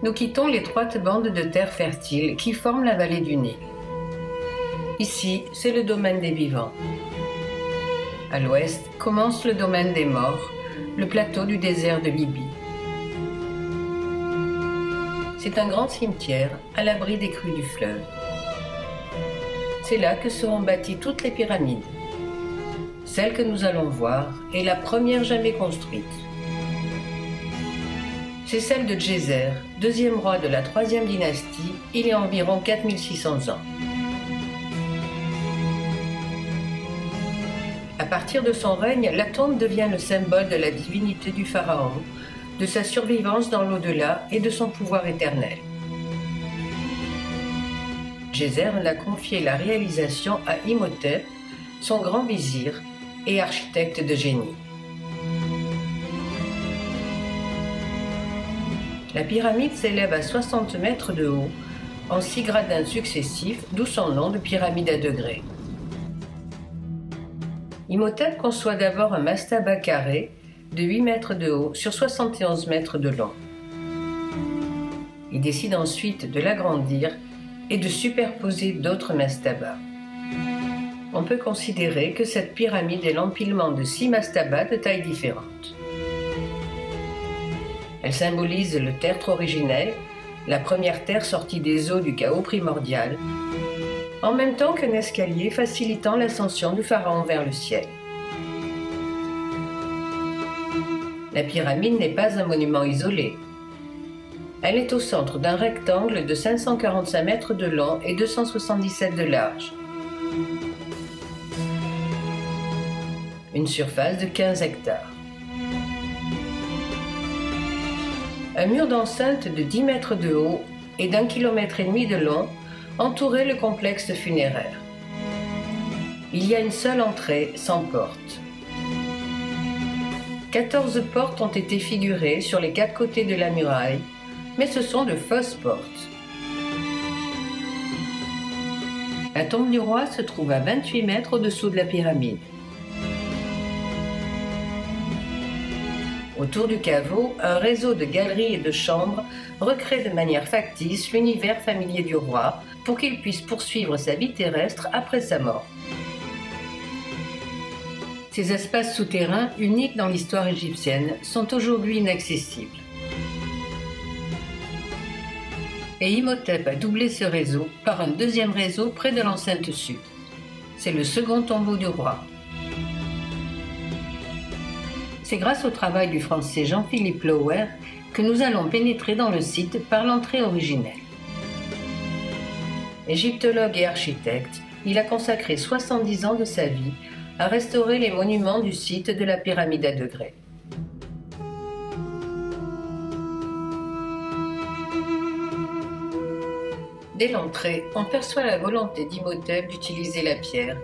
nous quittons l'étroite bande de terre fertile qui forme la vallée du Nil. Ici, c'est le domaine des vivants. À l'ouest commence le domaine des morts, le plateau du désert de Libye. C'est un grand cimetière à l'abri des crues du fleuve. C'est là que seront bâties toutes les pyramides. Celle que nous allons voir est la première jamais construite. C'est celle de Djéser, deuxième roi de la troisième dynastie, il y a environ 4600 ans. À partir de son règne, la tombe devient le symbole de la divinité du pharaon, de sa survivance dans l'au-delà et de son pouvoir éternel. Djéser en a confié la réalisation à Imhotep, son grand vizir et architecte de génie. La pyramide s'élève à 60 mètres de haut, en 6 gradins successifs, d'où son nom de pyramide à degrés. Imhotep conçoit d'abord un mastaba carré de 8 mètres de haut sur 71 mètres de long. Il décide ensuite de l'agrandir et de superposer d'autres mastabas. On peut considérer que cette pyramide est l'empilement de 6 mastabas de tailles différentes. Elle symbolise le tertre originel, la première terre sortie des eaux du chaos primordial, en même temps qu'un escalier facilitant l'ascension du pharaon vers le ciel. La pyramide n'est pas un monument isolé. Elle est au centre d'un rectangle de 545 mètres de long et 277 de large. Une surface de 15 hectares. Un mur d'enceinte de 10 mètres de haut et d'1,5 km de long entourait le complexe funéraire. Il y a une seule entrée sans porte. 14 portes ont été figurées sur les 4 côtés de la muraille, mais ce sont de fausses portes. La tombe du roi se trouve à 28 mètres au-dessous de la pyramide. Autour du caveau, un réseau de galeries et de chambres recrée de manière factice l'univers familier du roi pour qu'il puisse poursuivre sa vie terrestre après sa mort. Ces espaces souterrains, uniques dans l'histoire égyptienne, sont aujourd'hui inaccessibles. Et Imhotep a doublé ce réseau par un deuxième réseau près de l'enceinte sud. C'est le second tombeau du roi. C'est grâce au travail du Français Jean-Philippe Lauer que nous allons pénétrer dans le site par l'entrée originelle. Égyptologue et architecte, il a consacré 70 ans de sa vie à restaurer les monuments du site de la pyramide à degrés. Dès l'entrée, on perçoit la volonté d'Imhotep d'utiliser la pierre,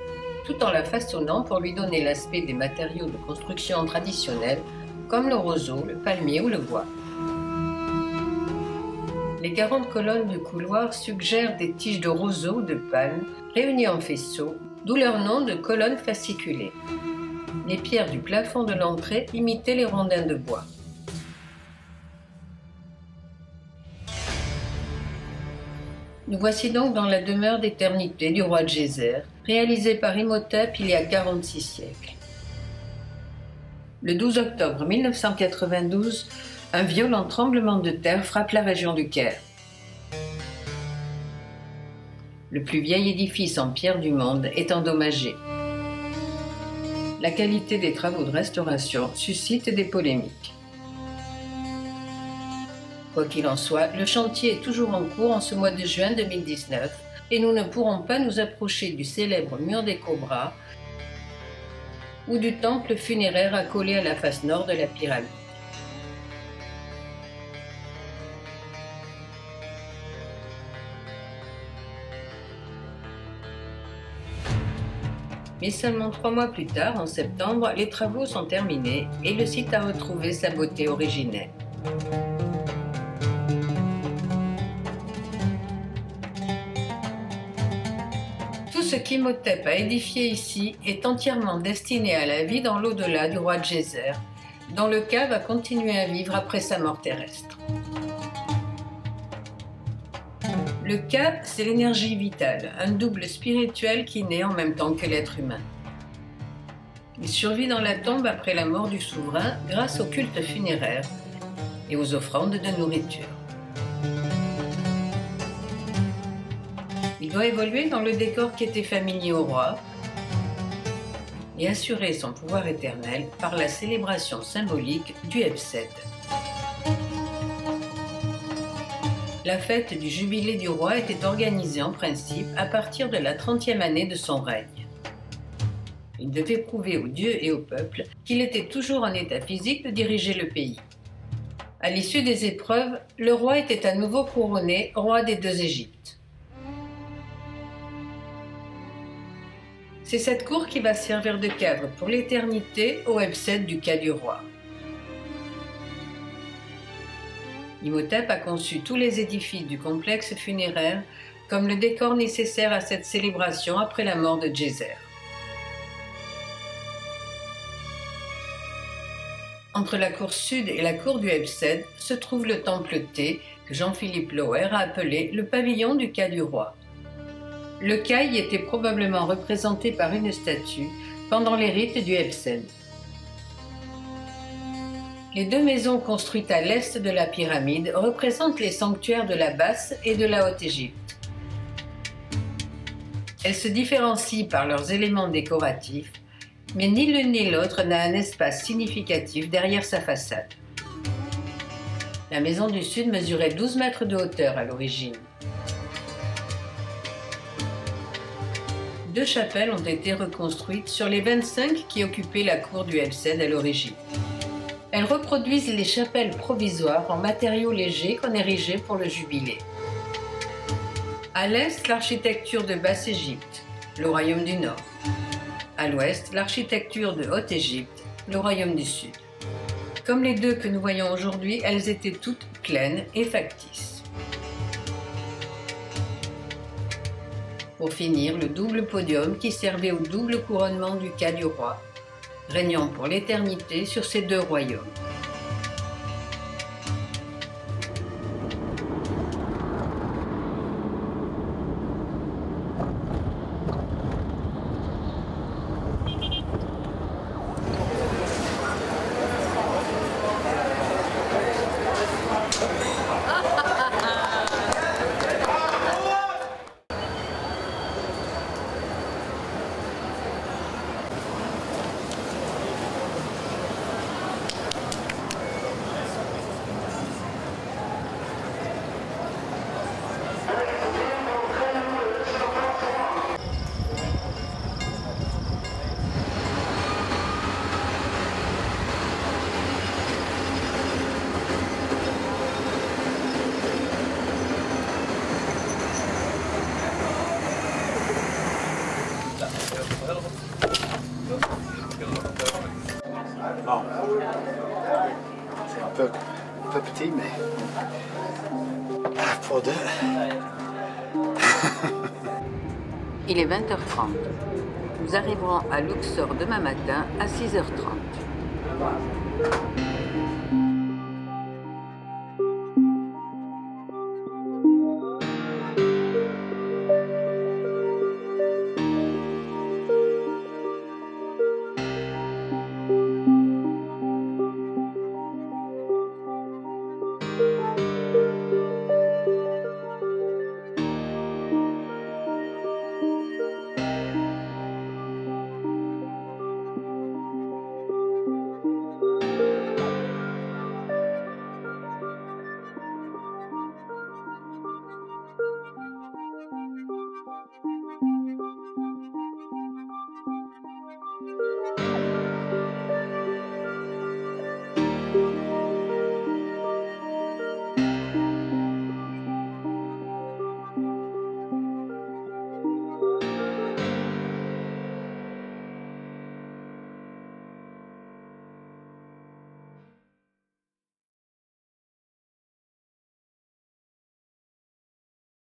tout en la façonnant pour lui donner l'aspect des matériaux de construction traditionnels, comme le roseau, le palmier ou le bois. Les 40 colonnes du couloir suggèrent des tiges de roseau ou de palme réunies en faisceaux, d'où leur nom de colonnes fasciculées. Les pierres du plafond de l'entrée imitaient les rondins de bois. Nous voici donc dans la demeure d'éternité du roi Djéser, réalisée par Imhotep il y a 46 siècles. Le 12 octobre 1992, un violent tremblement de terre frappe la région du Caire. Le plus vieil édifice en pierre du monde est endommagé. La qualité des travaux de restauration suscite des polémiques. Quoi qu'il en soit, le chantier est toujours en cours en ce mois de juin 2019 et nous ne pourrons pas nous approcher du célèbre mur des Cobras ou du temple funéraire accolé à la face nord de la pyramide. Mais seulement 3 mois plus tard, en septembre, les travaux sont terminés et le site a retrouvé sa beauté originelle. Tout ce qu'Imhotep a édifié ici est entièrement destiné à la vie dans l'au-delà du roi Djéser, dont le cas va continuer à vivre après sa mort terrestre. Le Ka, c'est l'énergie vitale, un double spirituel qui naît en même temps que l'être humain. Il survit dans la tombe après la mort du souverain grâce au culte funéraire et aux offrandes de nourriture. Il doit évoluer dans le décor qui était familier au roi et assurer son pouvoir éternel par la célébration symbolique du Hebsed. La fête du jubilé du roi était organisée en principe à partir de la 30e année de son règne. Il devait prouver aux dieux et au peuple qu'il était toujours en état physique de diriger le pays. À l'issue des épreuves, le roi était à nouveau couronné roi des deux Égyptes. C'est cette cour qui va servir de cadre pour l'éternité au Hebsed du Ka du roi. Imhotep a conçu tous les édifices du complexe funéraire comme le décor nécessaire à cette célébration après la mort de Djeser. Entre la cour sud et la cour du Hebsed se trouve le temple Thé que Jean-Philippe Lauer a appelé le pavillon du Ka du roi. Le Ka y était probablement représenté par une statue pendant les rites du Hebsed. Les deux maisons construites à l'est de la pyramide représentent les sanctuaires de la Basse et de la Haute-Égypte. Elles se différencient par leurs éléments décoratifs, mais ni l'une ni l'autre n'a un espace significatif derrière sa façade. La maison du Sud mesurait 12 mètres de hauteur à l'origine. Deux chapelles ont été reconstruites sur les 25 qui occupaient la cour du Hebsed à l'origine. Elles reproduisent les chapelles provisoires en matériaux légers qu'on érigeait pour le jubilé. À l'est, l'architecture de Basse-Égypte, le royaume du Nord. À l'ouest, l'architecture de Haute-Égypte, le royaume du Sud. Comme les deux que nous voyons aujourd'hui, elles étaient toutes pleines et factices. Pour finir, le double podium qui servait au double couronnement du Ka du roi, régnant pour l'éternité sur ces deux royaumes. Bon. C'est un peu petit, mais pour deux. Il est 20h30. Nous arriverons à Luxor demain matin à 6h30.